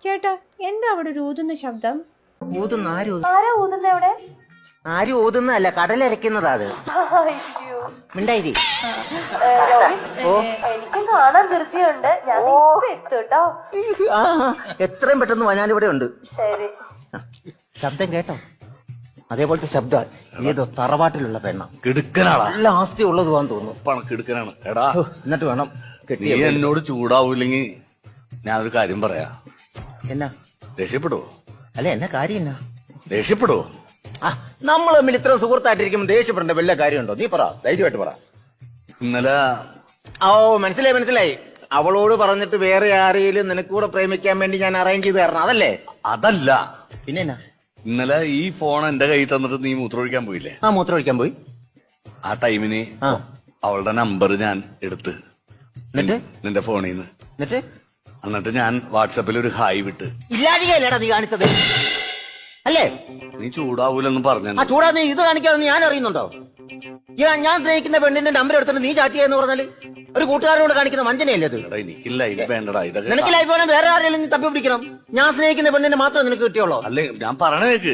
ചേട്ടാ, എന്താ അവിടെ ഒരു ഊതുന്ന ശബ്ദം? ഊതുന്ന ആരാ ഊതുന്ന അവിടെ? ആരും ഊതുന്നതല്ല, കടലരയ്ക്കുന്നതാ അത്. മിണ്ടായിരി. എനിക്കും കാണാൻ ധൃതിയുണ്ട്. ഞാൻ എത്തും കേട്ടോ. എത്രയും പെട്ടെന്ന് ഞാനിവിടെ ഉണ്ട്. ശരി. ശബ്ദം കേട്ടോ? അതേപോലത്തെ ശബ്ദം ഏതോ തറവാട്ടിലുള്ള പെണ്ണ. കിടുക്കനാടാ. നല്ല ആസ്തി ഉള്ളതുവാന്ന് തോന്നുന്നു. കിടുക്കനാണ്. എടാ, എന്നിട്ട് വേണം നീ എന്നോട് ചൂടാവൂല്ലെങ്കിൽ ഞാനൊരു കാര്യം പറയാ. എന്നാ? ദേഷ്യപ്പെടുവോ? അല്ല, എന്നാ കാര്യം എന്നാ? ദേഷ്യപ്പെടുവോ? നമ്മൾ തമ്മിൽ ഇത്ര സുഹൃത്തായിട്ടിരിക്കുമ്പോൾ ദേഷ്യപ്പെടേണ്ട വല്ല കാര്യമുണ്ടോ? നീ പറ, ധൈര്യമായിട്ട് പറ. ഇന്നലെ മനസ്സിലായി. അവളോട് പറഞ്ഞിട്ട് വേറെ ആരെയും നിനക്കൂടെ പ്രേമിക്കാൻ വേണ്ടി ഞാൻ അറേഞ്ച് ചെയ്ത് തരണം, അതല്ലേ? അതല്ല. പിന്നെ എന്നാ? ഇന്നലെ ഈ ഫോൺ എന്റെ കയ്യിൽ തന്നിട്ട് നീ മൂത്രമൊഴിക്കാൻ പോയില്ലേ? മൂത്രമൊഴിക്കാൻ പോയി. ആ ടൈമിന് അവളുടെ നമ്പർ ഞാൻ എടുത്ത് നിന്റെ ഫോണിൽ നിന്ന് എന്നിട്ട് ഞാൻ വാട്സാപ്പിൽ ഒരു ഹായ് വിട്ട്. ഇല്ലാടികയല്ലേടാ നീ കാണിച്ചത്, അല്ലേ? നീ ചൂടാവൂലെന്ന് പറഞ്ഞു. ചൂടാ, നീ ഇത് കാണിക്കാതെ ഞാൻ അറിയുന്നുണ്ടോ? ഞാൻ സ്നേഹിക്കുന്ന പെണ്ണിന്റെ നമ്പർ എടുത്തിട്ട് നീ ചാറ്റ് ചെയ്യാന്ന് പറഞ്ഞാല് ഒരു കൂട്ടുകാരോട് കാണിക്കുന്ന വഞ്ചനയല്ലേ അത്? എനിക്ക് ലൈഫ് വേണ്ടടാ. ഇതൊക്കെ നിനക്ക് ലൈഫ് വേണം, വേറെ ആരെങ്കിലും നീ തപ്പി പിടിക്കണം. ഞാൻ സ്നേഹിക്കുന്ന പെണ്ണിനെ മാത്രമേ നിനക്ക് കിട്ടിയുള്ളൂ. അല്ലേ, ഞാൻ പറയണേക്ക്.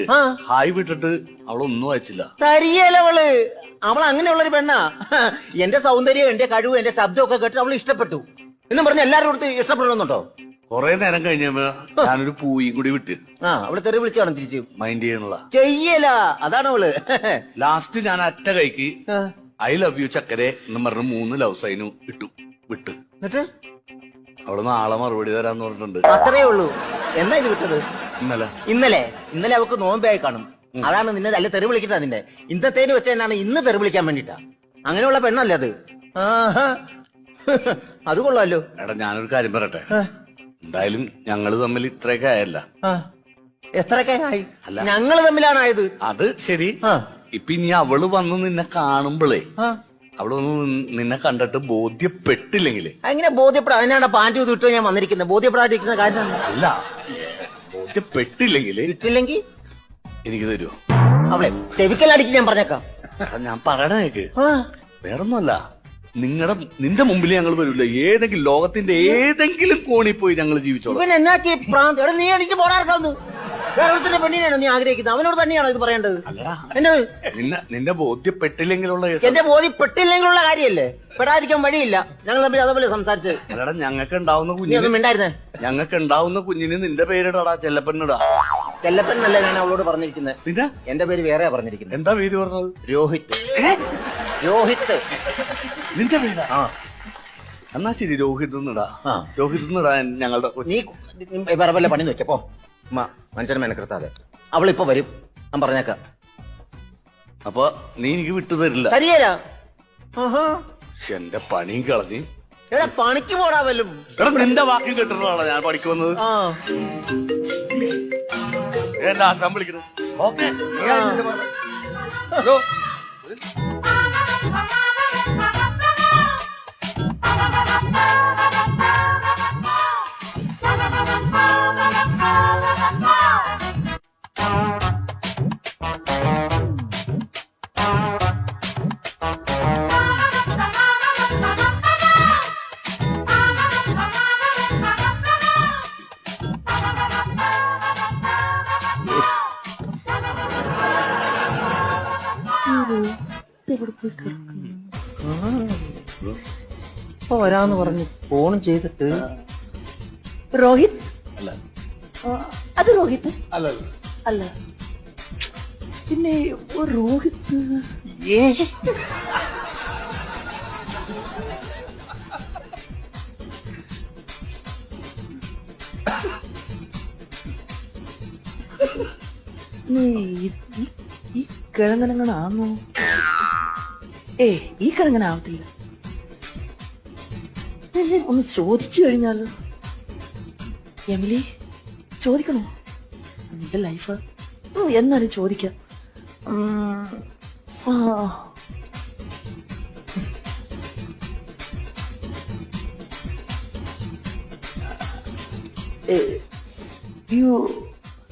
ഹായ് വിട്ടിട്ട് അവളൊന്നും അയച്ചില്ല. തരിയലവള്. അവൾ അങ്ങനെയുള്ളൊരു പെണ്ണാ. എന്റെ സൗന്ദര്യം, എന്റെ കഴിവ്, എന്റെ ശബ്ദമൊക്കെ കേട്ടിട്ട് അവൾ ഇഷ്ടപ്പെട്ടു എന്നും പറഞ്ഞ് എല്ലാവരും അടുത്ത് ഇഷ്ടപ്പെടണമെന്നുണ്ടോ? കൊറേ നേരം കഴിഞ്ഞപ്പോ ഞാനൊരു പൂയും കൂടി വിട്ട്. അവള് തെറി വിളിച്ചാണ് തിരിച്ച്. മൈൻഡ് ചെയ്യണല്ല, ചെയ്യല. അതാണ് അവള്. ലാസ്റ്റ് ഞാൻ അറ്റ കൈക്ക് ഐ ലവ് യു ചക്കരെ എന്ന് പറഞ്ഞ് 3 ലവ് സൈനും വിട്ട്. എന്നിട്ട് അവള് നാളെ മറുപടി തരാന്ന് പറഞ്ഞിട്ടുണ്ട്. അത്രേ ഉള്ളൂ. എന്നാ ഇത് വിട്ടത്? ഇന്നലെ അവക്ക് നോമ്പായി കാണും. അതാണ് നിന്നെ അല്ല തെറി വിളിക്കട്ടാ. നിന്റെ ഇന്നത്തേന് വെച്ച എന്നാണ് ഇന്ന് തെറി വിളിക്കാൻ വേണ്ടിട്ടാ. അങ്ങനെയുള്ള പെണ്ണല്ലേ അത്? അത് കൊള്ളാലോ. എടാ, ഞാനൊരു കാര്യം പറയട്ടെ. എന്തായാലും ഞങ്ങള് തമ്മിൽ ഇത്രയൊക്കെ ആയല്ല. എത്രയൊക്കെ ആയി? ഞങ്ങള് തമ്മിലാണായത്. അത് ശരി. ഇപ്പൊ ഇനി അവള് വന്ന് നിന്നെ കാണുമ്പോളേ, അവള് വന്ന് നിന്നെ കണ്ടിട്ട് ബോധ്യപ്പെട്ടില്ലെങ്കില്? അങ്ങനെ ബോധ്യപ്പെടാ. അതിനാണ് പാൻറ് ചെയ്ത് വിട്ടോ ഞാൻ വന്നിരിക്കുന്നത്. ബോധ്യപ്പെടാതിരിക്കുന്ന കാര്യം അല്ല. ബോധ്യപ്പെട്ടില്ലെങ്കില് ഇട്ടില്ലെങ്കിൽ എനിക്ക് തരുമോ? അവളെ ചെവിക്കലടിക്ക് ഞാൻ പറഞ്ഞേക്കാം. ഞാൻ പറയണേക്ക്. വേറൊന്നുമല്ല, നിന്റെ മുമ്പിൽ ഞങ്ങൾ വരില്ല. ഏതെങ്കിലും ലോകത്തിന്റെ ഏതെങ്കിലും കോണിൽ പോയി ഞങ്ങൾ ജീവിച്ചോളാം. ഇവൻ എന്നാക്കി പ്രാന്ത്. എടാ, നീ എണീറ്റ് പോടാർക്കാവുന്നു. വേറെ പെണ്ണിനെയാണോ നീ ആഗ്രഹിക്കുന്നത്? അവനോട് തന്നെയാണോ ഇത് പറയേണ്ടത്? എന്നത് നിന്നെ ബോധ്യപ്പെട്ടില്ലെങ്കിലുള്ള എന്റെ ബോധ്യപ്പെട്ടില്ലെങ്കിലുള്ള കാര്യല്ലേ? പെടാതിരിക്കാൻ വഴിയില്ല. ഞങ്ങൾ തമ്മിൽ അതേപോലെ സംസാരിച്ചത്. അല്ലടാ, ഞങ്ങൾക്ക് ഉണ്ടാവുന്ന കുഞ്ഞിന് നിന്റെ പേരിടാ, ചെല്ലപ്പനിടാ. ചെല്ലപ്പനല്ല ഞാൻ അവളോട് പറഞ്ഞിരിക്കുന്നത്. പിന്നെ എന്റെ പേര് വേറെയാ പറഞ്ഞിരിക്കുന്നത്. എന്താ പേര് പറഞ്ഞത്? രോഹിത്. നിന്റെ പേരാ? എന്നാ ശരി, രോഹിത് എന്നിടാ. രോഹിത് എന്നിടാ ഞങ്ങളുടെ. നീ വേറെ പണി നോക്കിയപ്പോ മനുഷ്യനെ മെനക്കെടുത്താതെ. അവളിപ്പോ വരും, ഞാൻ പറഞ്ഞേക്കാം. അപ്പൊ നീ എനിക്ക് വിട്ടു തരില്ല? തരികയില്ല. എന്റെ പണിയും കളഞ്ഞ്. എടാ, പണിക്ക് പോടാവല്ലോ. എടാ, നിന്റെ വാക്കും കേട്ടിട്ടാണോ ഞാൻ പണിക്ക് വന്നത്? എന്റെ ആശാൻ വിളിക്കുന്നത്. ഓക്കെ. ഹലോ. വരാന്ന് പറഞ്ഞ് ഫോൺ ചെയ്തിട്ട് രോഹിത് അല്ല. അത് രോഹിത് അല്ല. പിന്നെ രോഹിത് ഈ കിഴങ്ങനങ്ങനാന്നോ? ഈ കിഴങ്ങനാവത്തില്ല. ഒന്ന് ചോദിച്ചു കഴിഞ്ഞാലോ? എമിലി, ചോദിക്കണോ? നിന്റെ ലൈഫ് എന്നാലും ചോദിക്കാം.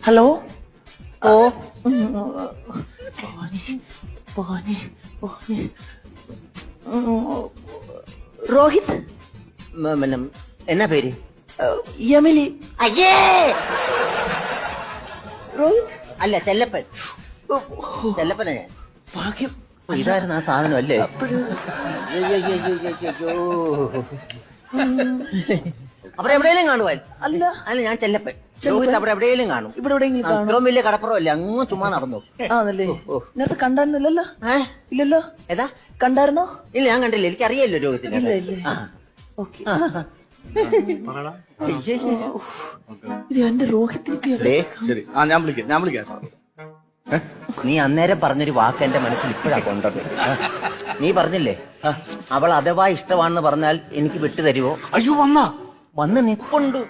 ഹലോ. രോഹിത്. എന്നാ പേര്? എമിലി. അയ്യേ രോഹിത്. അല്ല ചെല്ലപ്പൻ. ചെല്ലപ്പനാ ഞാൻ. ഭാഗ്യം. ഇതായിരുന്നു ആ സാധനം അല്ലേ? അവിടെ എവിടെയെങ്കിലും കാണുവാൻ. അല്ല അല്ല ഞാൻ ചെല്ലപ്പൻ. രോഹിത് അവിടെ എവിടെയെങ്കിലും കാണും. ഇവിടെ എവിടെയെങ്കിലും കാണും. ഇത്രയും വലിയ കടപ്പുറമല്ലേ, അങ്ങ് ചുമ്മാ നടന്നു. ആണല്ലേ? നേരത്തെ കണ്ടായിരുന്നില്ലല്ലോ? ഇല്ലല്ലോ. ഏതാ കണ്ടായിരുന്നോ? ഇല്ല ഞാൻ കണ്ടില്ല, എനിക്കറിയാലോ രോഹിത്തിനെ. ഇല്ല ഇല്ല. ഓക്കെ. ഇത് എന്റെ രോഹിത്തിന്. ശരി, ഞാൻ വിളിക്കാം സാർ. നീ അന്നേരം പറഞ്ഞൊരു വാക്ക് എന്റെ മനസ്സിൽ ഇപ്പോഴാ കൊണ്ടത്. നീ പറഞ്ഞില്ലേ അവൾ അഥവാ ഇഷ്ടമാണെന്ന് പറഞ്ഞാൽ എനിക്ക് വിട്ടുതരുവോ? അയ്യോ വന്ന് നിപ്പുണ്ട്.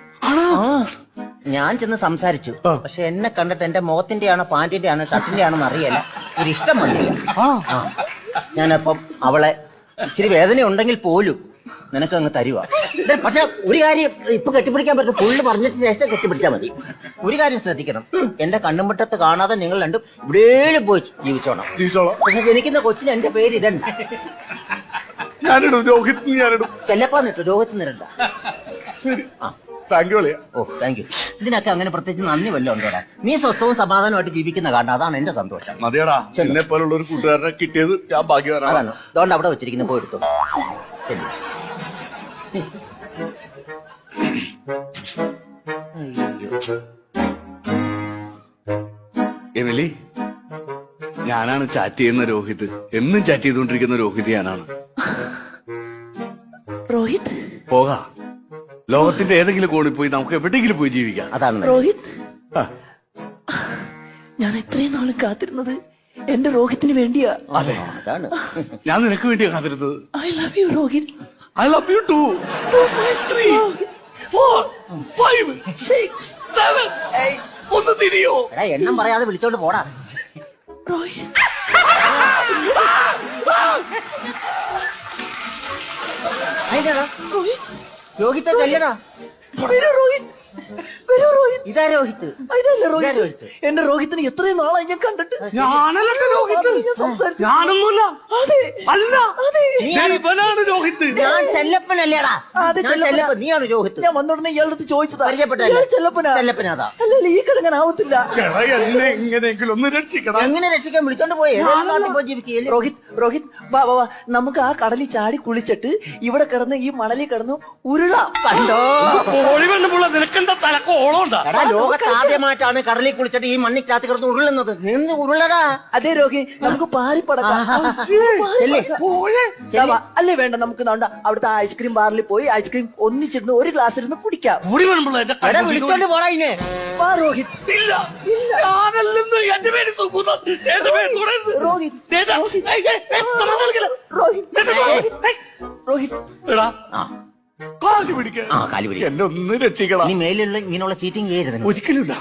ഞാൻ ചെന്ന് സംസാരിച്ചു. പക്ഷെ എന്നെ കണ്ടിട്ട് എന്റെ മുഖത്തിന്റെ ആണോ പാന്റിന്റെ ആണോ ഷർട്ടിന്റെ ആണോ അറിയില്ല, ഒരു ഇഷ്ടം വന്നില്ല. ഞാനപ്പം അവളെ ഇച്ചിരി വേദന ഉണ്ടെങ്കിൽ പോലും നിനക്ക് അങ്ങ് തരുവാ. പക്ഷെ ഒരു കാര്യം ഇപ്പൊ കെട്ടിപ്പിടിക്കാൻ പറ്റും, ഫുള്ള് പറഞ്ഞിട്ട് ശേഷം കെട്ടിപ്പിടിച്ചാൽ മതി. ഒരു കാര്യം ശ്രദ്ധിക്കണം, എന്റെ കണ്ണുമുട്ടത്ത് കാണാതെ നിങ്ങൾ രണ്ടും ഇവിടെയും പോയി ജീവിച്ചോണം. പക്ഷെ ജനിക്കുന്ന കൊച്ചിന് എന്റെ പേര് ഇടണ്ട. ഞാനിടും രോഹിത്, ഞാനിടും. ചെല്ലപ്പാന്നിട്ടു, രോഹിത് നിരണ്ട. ശരി, താങ്ക് യു. ഓ താങ്ക് യു. ഇതിനൊക്കെ അങ്ങനെ പ്രത്യേകിച്ച് നന്ദി വല്ലതും ഉണ്ടോടാ? നീ സ്വസ്ഥവും സമാധാനമായിട്ട് ജീവിക്കുന്ന കാരണം അതാണ് എന്റെ സന്തോഷം. മതിയടാ, എന്നെ പോലുള്ള ഒരു കൂട്ടുകാരനെ കിട്ടിയത് ഞാൻ ഭാഗ്യവാനാണ്. അതാണ് അതുകൊണ്ട് അവിടെ വെച്ചിരിക്കുന്ന പോയി എടുത്തു. എമിലി, ഞാനാണ് ചാറ്റ് ചെയ്യുന്ന രോഹിത്. എന്നും ചാറ്റ് ചെയ്തുകൊണ്ടിരിക്കുന്ന രോഹിത് ഞാനാണ്. രോഹിത് പോകാ, ലോകത്തിന്റെ ഏതെങ്കിലും കോണിൽ പോയി നമുക്ക് എവിടെയെങ്കിലും പോയി ജീവിക്കാം. അതാണ് രോഹിത്. ഞാൻ ഇത്രയും നാളും കാത്തിരുന്നത് എന്റെ രോഹിത്തിന് വേണ്ടിയാ. അതെ, അതാണ് ഞാൻ നിനക്ക് വേണ്ടിയാ കാത്തിരുന്നത്. I love U Rohit. I love you too. 3, 4, 5, 6, 7, 8. ഒന്ന് തിരിയോ? എടാ എണ്ണം പറയാതെ വിളിച്ചോണ്ട് പോടാ. രോഹിത്. അതിന്റെടാ രോഹിത്. രോഹിത്തെ ചെല്ലടാ. വരൂ രോഹിത്. വരൂ രോഹിത്. ഇതാ രോഹിത്ത്. ഇതല്ലേ ഇതാ രോഹിത്? രോഹിത്ത്. എന്റെ രോഹിത്തിന് എത്രയും നാളായി ഞാൻ കണ്ടിട്ട്. ഞാനല്ല രോഹിത്. ഞാൻ സംസാരിച്ചു. ഞാനൊന്നുമില്ല. അതെ അല്ല, അതെ. ഇവനാണ് രോഹിത്. ഞാൻ ചെല്ലപ്പനല്ലേടാ. അതെ, ഞാൻ ചെല്ലപ്പൻ, നീയാണ് രോഹിത്ത്. ഞാൻ വന്നോടനെ ഇയാളുടെ അടുത്ത് ചോദിച്ചതാ. പരിചയപ്പെട്ടതല്ലേ? ഇയാൾ ചെല്ലപ്പനാ. ചെല്ലപ്പനാതാ. അല്ലല്ല, ഈ കിടങ്ങനാവത്തില്ല. എന്നെ എങ്ങനെയെങ്കിലും ഒന്ന് രക്ഷിക്കണം. എങ്ങനെ രക്ഷിക്കാൻ വിളിച്ചോണ്ട് പോയി? ജീവിക്കുകയല്ലേ രോഹിത്. രോഹിത് വാ വാ വാ, നമുക്ക് ആ കടലിൽ ചാടി കുളിച്ചിട്ട് ഇവിടെ കിടന്ന് ഈ മണലിൽ കിടന്ന് ഉരുളാം. കണ്ടോ? കോഴി വെണ്ണുമ്പോൾ നിനക്കെന്താ തലക്കോളം ഉണ്ടാ? എടാ ലോകത്ത് ആദ്യമായിട്ടാണ് കടലിൽ കുളിച്ചിട്ട് ഈ മണ്ണിക്കകത്ത് കിടന്ന് ഉരുളുന്നത്. നിന്ന് ഉരുളടാ. അതെ രോഹിത്, നമുക്ക് പാറിപ്പടക്കാം. ചെല്ലേ. അല്ലേ വേണ്ട, നമുക്ക് വേണ്ട അവിടുത്തെ ഐസ്ക്രീം ബാറിൽ പോയി ഐസ്ക്രീം ഒന്നിച്ചിരുന്ന് ഒരു ഗ്ലാസ് ഇരുന്ന് കുടിക്കാം. കോഴി വെണ്ണുമ്പോൾ എടാ വിളിച്ചോണ്ട് പോടാ ഇന്നെ. വാ രോഹിത്. ഇല്ല, ഞാനല്ലെന്ന്. എന്റെ പേര് സുഗുതൻ. എന്റെ പേര് തുടരുത്. രോഹിത്. രോഹിത്. രോഹിത്. എടാ, ആ കാലി പിടിക്കാൻ. ആ കാലി പിടി. എന്നെ ഒന്ന് രക്ഷിക്കണം. ഇനി മേലുള്ള ഇങ്ങനെയുള്ള ചീറ്റിംഗ് ചെയ്യരുത്. ഒരിക്കലും ഇല്ല.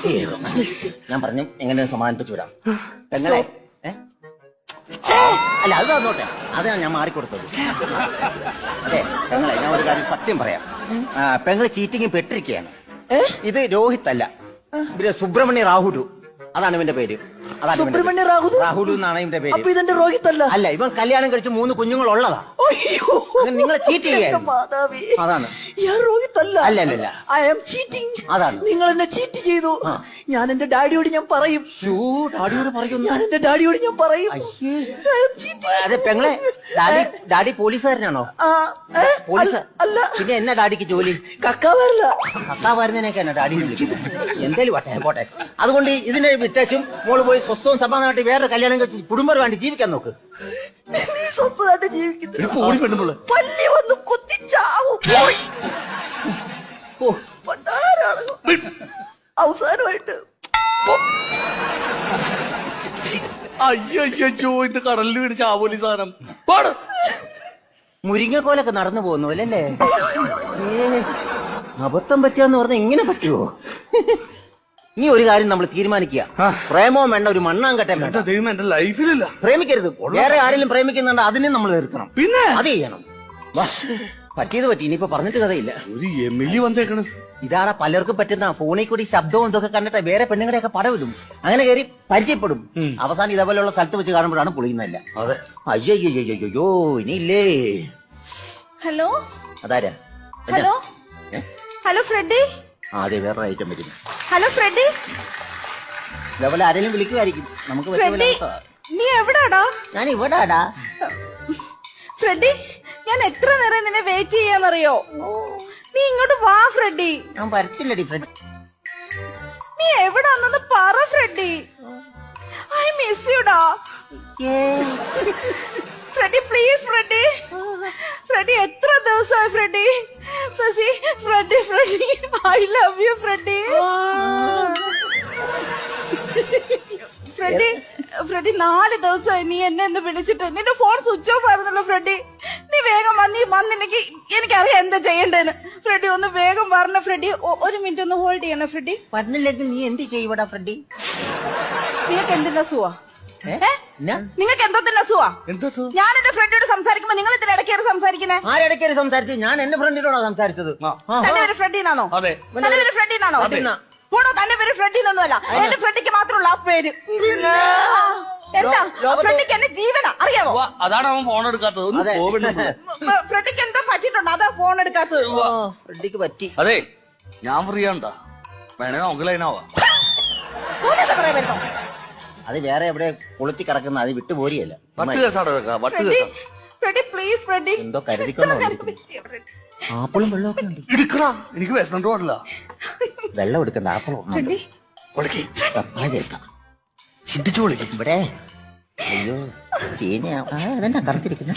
ഞാൻ പറഞ്ഞു എങ്ങനെ സമാധാനിപ്പിച്ചു വിടാം. പെങ്ങളെ അല്ല അത് തന്നോട്ടെ, അതാണ് ഞാൻ മാറിക്കൊടുത്തത്. അതെ പെങ്ങളെ, ഞാൻ ഒരു കാര്യം സത്യം പറയാം. പെങ്ങള് ചീറ്റിംഗ് പെട്ടിരിക്കുകയാണ്. ഇത് രോഹിത് അല്ല, ഇവര് സുബ്രഹ്മണ്യ റാഹുലു, അതാണ് ഇവന്റെ പേര്. സുബ്രഹ്മണ്യ റാഹുലു. റാഹുലു എന്നാണ് ഇവന്റെ പേര്. അപ്പൊ ഇതെന്റെ രോഹിത് അല്ല. അല്ല, ഇവൻ കല്യാണം കഴിച്ച് 3 കുഞ്ഞുങ്ങൾ ഉള്ളതാ. നിങ്ങളെ ചീറ്റ് ചെയ്യാൻ. അതാണ്. രോഹിത് അല്ല. അല്ല ഐ ആം ചീറ്റിംഗ്. അതാണ്. നിങ്ങൾ എന്നെ ചീറ്റ് ചെയ്തു. ഞാൻ എന്റെ ഡാഡിയോട് ഞാൻ പറയും. ഡാഡിയോട് പറയുന്നു. ഞാൻ എന്റെ ഡാഡിയോട് ഞാൻ പറയും. അതെ പെങ്ങളെ, ഡാഡി പോലീസുകാരനാണോ? പോലീസ് അല്ല. പിന്നെ എന്നാ ഡാഡിക്ക് ജോലി? കക്കാവാറില്ല. കക്കാവാരുന്നതിനൊക്കെ എന്നാ ഡാഡി വിളിക്കുന്നത്? എന്തേലും പോട്ടെ. അതുകൊണ്ട് ഇതിനെ വിറ്റച്ചും മോള് പോയി സ്വസ്ഥവും സമാധാനമായിട്ട് വേറെ കല്യാണം കഴിച്ച് കുടുംബം വേണ്ടി ജീവിക്കാൻ നോക്ക്. നീ സ്വസ്ഥമായിട്ട് ജീവിക്കുന്നു. കോഴി വെണ്ണുമ്പോൾ പല്ലി വന്ന് കുത്തിച്ചാവും. അവസാനമായിട്ട് അയ്യോ, ഇത് കടലിൽ പിടിച്ച ആവോലി സാധനം. പാട്. മുരിങ്ങക്കോലൊക്കെ നടന്നു പോകുന്നു അല്ലേ? അബദ്ധം പറ്റുകയെന്ന് പറഞ്ഞാൽ ഇങ്ങനെ പറ്റുമോ? നീ ഒരു കാര്യം നമ്മൾ തീരുമാനിക്കുക. പ്രേമവും വേണ്ട, ഒരു മണ്ണാങ്കട്ടം വേണ്ട. ദൈവം എന്റെ ലൈഫിലില്ല. പ്രേമിക്കരുത്. വേറെ ആരെങ്കിലും പ്രേമിക്കുന്നുണ്ട്, അതിനെ നമ്മൾ നിർത്തണം. പിന്നെ അത് ചെയ്യണം. പറ്റിയത് പറ്റി, ഇനിയിപ്പോ പറഞ്ഞിട്ട് കഥയില്ല. ഒരു എമിലി വന്നേക്കണ്. ഇതാടാ പലർക്കും പറ്റുന്ന ഫോണിൽ കൂടി ശബ്ദവും ഇതൊക്കെ കണ്ടിട്ട് വേറെ പെണ്ണുങ്ങളെയൊക്കെ പടവിടും. അങ്ങനെ കയറി പരിചയപ്പെടും. അവസാനം ഇതേപോലെയുള്ള സ്ഥലത്ത് വെച്ച് കാണുമ്പോഴാണ് പൊളിയുന്നതല്ല. അതെ. അയ്യോ ഇനിയില്ലേ. ഹലോ അതാരാ? Hello hello Freddy. അതെ, വേറൊരു ഐറ്റം വരുന്നു. Hello Freddy. ഇതേപോലെ ആരെങ്കിലും വിളിക്കുമായിരിക്കും. നമുക്ക് പറ്റിയ പോലെ ഫ്രെഡി, നടത്താം. നീ എവിടാടാ? ഞാൻ ഇവിടാടാ. ഫ്രെഡി, ഞാൻ എത്ര നേരം നിന്നെ വെയിറ്റ് ചെയ്യാന്നറിയോ? നീ ഇങ്ങോട്ട് വാ ഫ്രെഡി. ഞാൻ വരത്തില്ലടി ഫ്രണ്ട്. നീ എവിടാന്ന് പറ ഫ്രെഡി. ഐ മിസ് യുടാ. Freddy please Freddy. ഫ്രെഡി എത്ര ദിവസമായി Freddy. Freddy Freddy I love you Freddy. Freddy Freddy 4 ദിവസമായി നീ എന്നെ ഒന്ന് വിളിച്ചിട്ട്. നിന്റെ ഫോൺ സ്വിച്ച് ഓഫ് ആയിരുന്നല്ലോ ഫ്രെഡി. നീ വേഗം വന്നില്ലെങ്കിൽ എനിക്കറിയാം എന്താ ചെയ്യണ്ടേന്ന്. ഫ്രെഡി ഒന്ന് വേഗം പറഞ്ഞ ഫ്രെഡി. 1 മിനിറ്റ് ഒന്ന് ഹോൾഡ് ചെയ്യണം ഫ്രെഡി. പറഞ്ഞില്ലെങ്കിൽ നീ എന്ത് ചെയ്യൂടാ ഫ്രണ്ടി? നിങ്ങൾക്ക് എന്തിന്റെ അസുവാ? എന്നാ? നിങ്ങൾക്ക് എന്തോ തന്നെ അസുവാ? എന്താ ഞാൻ എന്റെ ഫ്രണ്ടിയോട് സംസാരിക്കുമ്പോ നിങ്ങൾ ഇതിന് ഇടയ്ക്കേറി സംസാരിക്കുന്നേ? ആരിടയ്ക്ക് സംസാരിച്ചു? ഞാൻ എന്റെ ഫ്രണ്ടിനോടാ സംസാരിച്ചത്. തന്റെ പേര് ഫ്രെഡിന്നാണോ? അതെ. തന്റെ പേര് ഫ്രെഡിന്നാണോ? പോണോ, തന്റെ പേര് ഫ്രെഡിന്നൊന്നുമല്ല. എന്റെ ഫ്രെഡിക്ക് മാത്രമുള്ള ആ പേര്. എന്താ ഫ്രെഡിക്ക് എന്നെ ജീവനാ, അറിയാമോ? അതാണ് അവൻ ഫോൺ എടുക്കാത്തത്. ഒന്ന് അതെ. പോവണ്ട. ഫ്രെഡിക്ക് എന്തോ പറ്റിയിട്ടുണ്ട്, അതാ ഫോൺ എടുക്കാത്തത്. ഫ്രണ്ടിക്ക് പറ്റി. അതെ, ഞാൻ ഫ്രീ ആണ്ടാ. വേണേ നമുക്ക് ലൈനാവാ. പോലീസ് പറയാൻ പറ്റോ? അത് വേറെ എവിടെ കൊളുത്തി കിടക്കുന്ന, അത് വിട്ടു പോരിയല്ല. വട്ട് കേസാണ് വട്ട് ഫ്രെഡി കേസാ. Freddy please Freddy. എന്തോ കരുതിക്കൊണ്ടോ. ആപ്പിളും വെള്ളമൊക്കെ ഉണ്ട്. എടുക്കടാ, എനിക്ക് വിശന്നിട്ട് പാടില്ല. വെള്ളം എടുക്കണ്ട, ആപ്പിളും ഫ്രെഡി കൊടുക്കി കേൾക്കാം. ചിന്തിച്ചു വിളിക്കും. ഇവിടെ അയ്യോ അതെന്നാ കറുത്തിരിക്കുന്ന.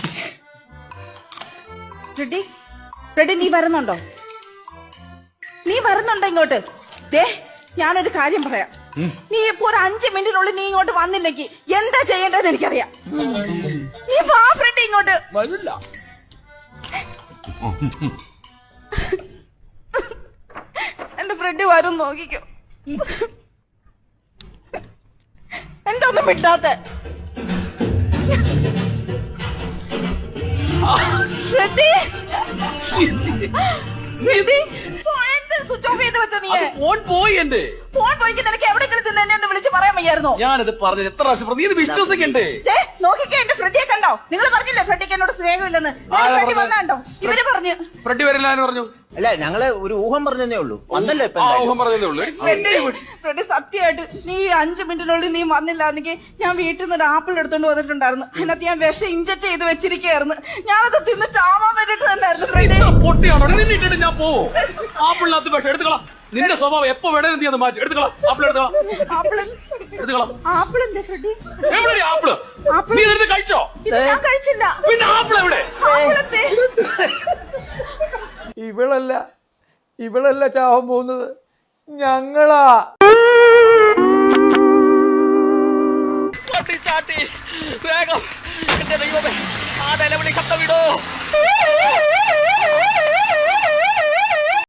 ഫ്രെഡി ഫ്രെഡി നീ വരുന്നുണ്ടോ? നീ വരുന്നുണ്ടോ ഇങ്ങോട്ട്? ദേ ഞാനൊരു കാര്യം പറയാം. നീ ഇപ്പൊ ഒരു 5 മിനിറ്റിനുള്ളിൽ നീ ഇങ്ങോട്ട് വന്നില്ലെങ്കിൽ എന്താ ചെയ്യേണ്ടതെന്ന് എനിക്കറിയാം. നീ വാ ഫ്രെഡി ഇങ്ങോട്ട്. വരില്ല. എന്റെ ഫ്രെഡി വരും, നോക്കിക്കോ. എന്തൊന്നും വിട്ടാത്ത ഫ്രെഡി. സ്വിച്ച് ഓഫ് ചെയ്ത് വെച്ച നീ. ഫോൺ പോയി എന്റെ. ഫോൺ പോയിക്ക് നിനക്ക് എവിടെയെങ്കിലും ചെന്ന് എന്നെ ഒന്ന് വിളിച്ച് പറയാൻ വയ്യായിരുന്നോ? ഞാനിത് പറഞ്ഞത് എത്ര പ്രാവശ്യം പറഞ്ഞു. നീ ഇത് വിശ്വസിക്കണ്ടേ? ദേ, നോക്കിക്കേ എന്റെ ഫ്രെഡിയെ കണ്ടോ? നിങ്ങൾ പറഞ്ഞില്ലേ ഫ്രെഡിക്ക് എന്നോട് സ്നേഹമില്ലെന്ന്? ഫ്രെഡി വന്നാണ്ടോ? ഇവര് പറഞ്ഞു. ഫ്രെഡി വരില്ല എന്ന് പറഞ്ഞു. അല്ല, ഞങ്ങള് ഒരു ഊഹം പറഞ്ഞതേ ഉള്ളൂ. വന്നല്ലോ ഇപ്പൊ. ഊഹം പറഞ്ഞതേ ഉള്ളൂ. ഫ്രെഡി സത്യമായിട്ട് നീ 5 മിനിറ്റിനുള്ളിൽ നീ വന്നില്ലാന്നെങ്കിൽ ഞാൻ വീട്ടിൽ നിന്ന് ഒരു ആപ്പിൾ എടുത്തോണ്ട് വന്നിട്ടുണ്ടായിരുന്നു. അതിനകത്ത് ഞാൻ വിഷം ഇഞ്ചക്ട് ചെയ്ത് വെച്ചിരിക്കുകയായിരുന്നു. ഞാനത് തിന്ന് ചാവാൻ വേണ്ടിട്ട് തന്നെയായിരുന്നു ഫ്രെഡി. പൊട്ടിയാണോ നിന്നിട്ട് ഞാൻ പോവോ? ആപ്പിളിനകത്ത് വിഷം എടുത്തുകളാം. നിന്റെ സ്വഭാവം എപ്പോ വേണേലും നീ അത് മാറ്റി. എടുത്തുകളാം, ആപ്പിൾ എടുത്തുകളാം. എടുത്തുകളാം. ആപ്പിൾ എന്താ ഫ്രെഡി? എവിടെ ആപ്പിള്? നീ എടുത്ത് കഴിച്ചോ? ഇത് ഞാൻ കഴിച്ചില്ല. പിന്നെ ആപ്പിൾ എവിടെ? ആപ്പിളത്തെ ഇവളല്ല ചാവാൻ പോകുന്നത്, ഞങ്ങളാ.